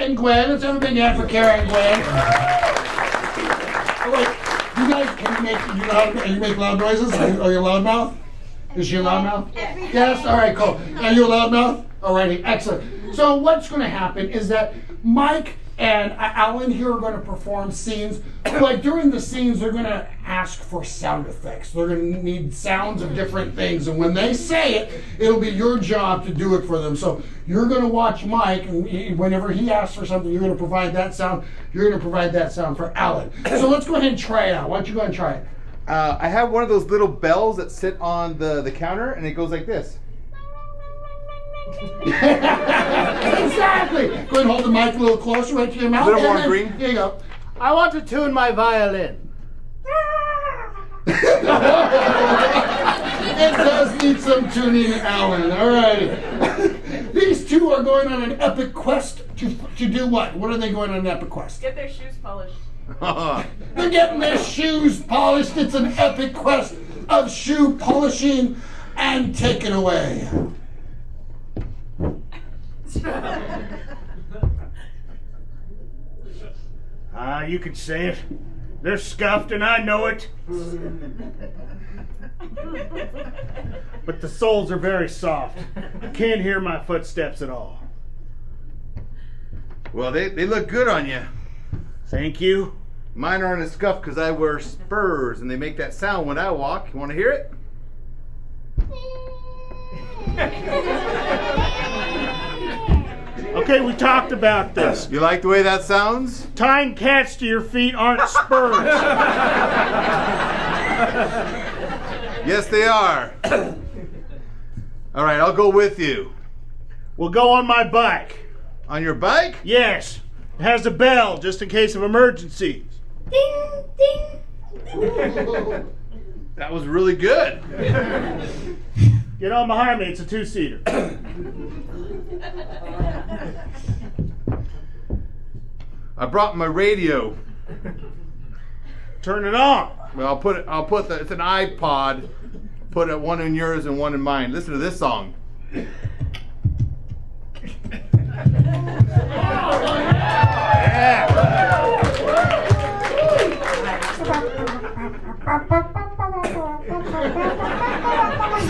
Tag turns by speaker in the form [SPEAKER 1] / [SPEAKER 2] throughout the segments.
[SPEAKER 1] and Gwen. Let's have a big hand for Cara and Gwen. Oh, wait, you guys, can you make loud noises? Are you a loudmouth? Is she a loudmouth? Yes? All right, cool. Are you a loudmouth? Alrighty, excellent. So what's going to happen is that Mike and Alan here are going to perform scenes. Like during the scenes, they're going to ask for sound effects. They're going to need sounds of different things. And when they say it, it'll be your job to do it for them. So you're going to watch Mike, and whenever he asks for something, you're going to provide that sound. You're going to provide that sound for Alan. So let's go ahead and try it out. Why don't you go ahead and try it?
[SPEAKER 2] I have one of those little bells that sit on the counter, and it goes like this.
[SPEAKER 1] Exactly. Go ahead and hold the mic a little closer right to your mouth.
[SPEAKER 2] A little more green.
[SPEAKER 1] Here you go.
[SPEAKER 3] I want to tune my violin.
[SPEAKER 1] It does need some tuning, Alan. All right. These two are going on an epic quest to do what? What are they going on an epic quest?
[SPEAKER 4] Get their shoes polished.
[SPEAKER 1] They're getting their shoes polished. It's an epic quest of shoe polishing, and take it away.
[SPEAKER 3] You can say it. They're scuffed and I know it. But the soles are very soft. I can't hear my footsteps at all.
[SPEAKER 2] Well, they look good on you.
[SPEAKER 3] Thank you.
[SPEAKER 2] Mine aren't as scuffed because I wear spurs and they make that sound when I walk. You want to hear it?
[SPEAKER 3] Okay, we talked about this.
[SPEAKER 2] You like the way that sounds?
[SPEAKER 3] Tying cats to your feet aren't spurs.
[SPEAKER 2] Yes, they are. All right, I'll go with you.
[SPEAKER 3] We'll go on my bike.
[SPEAKER 2] On your bike?
[SPEAKER 3] Yes. It has a bell just in case of emergencies.
[SPEAKER 5] Ding, ding.
[SPEAKER 2] That was really good.
[SPEAKER 3] Get on behind me. It's a two-seater.
[SPEAKER 2] I brought my radio.
[SPEAKER 3] Turn it on.
[SPEAKER 2] Well, it's an iPod. Put one in yours and one in mine. Listen to this song.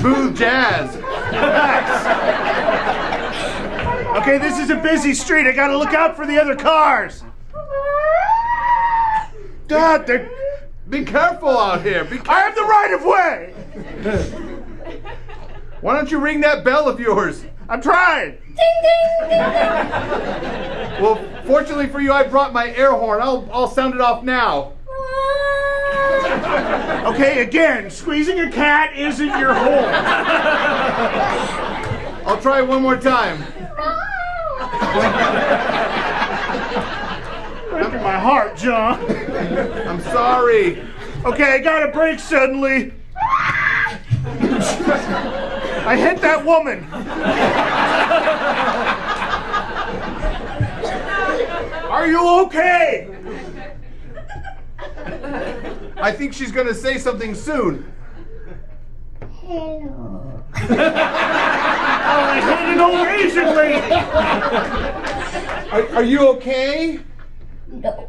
[SPEAKER 2] Smooth jazz.
[SPEAKER 3] Okay, this is a busy street. I gotta look out for the other cars. Dad,
[SPEAKER 2] Be careful out here. Be careful.
[SPEAKER 3] I have the right of way.
[SPEAKER 2] Why don't you ring that bell of yours?
[SPEAKER 3] I'm trying.
[SPEAKER 5] Ding, ding, ding.
[SPEAKER 2] Well, fortunately for you, I brought my air horn. I'll sound it off now.
[SPEAKER 3] Okay, again, squeezing a cat isn't your horn.
[SPEAKER 2] I'll try it one more time.
[SPEAKER 3] Breaking my heart, John.
[SPEAKER 2] I'm sorry.
[SPEAKER 3] Okay, I gotta break suddenly. I hit that woman. Are you okay?
[SPEAKER 2] I think she's going to say something soon.
[SPEAKER 5] Hello.
[SPEAKER 3] I hit an old Asian lady.
[SPEAKER 2] Are you okay?
[SPEAKER 5] No.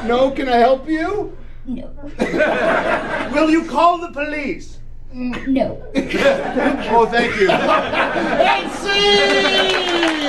[SPEAKER 2] No? Can I help you?
[SPEAKER 5] No.
[SPEAKER 3] Will you call the police?
[SPEAKER 5] No.
[SPEAKER 2] Oh, thank you.
[SPEAKER 1] And scene!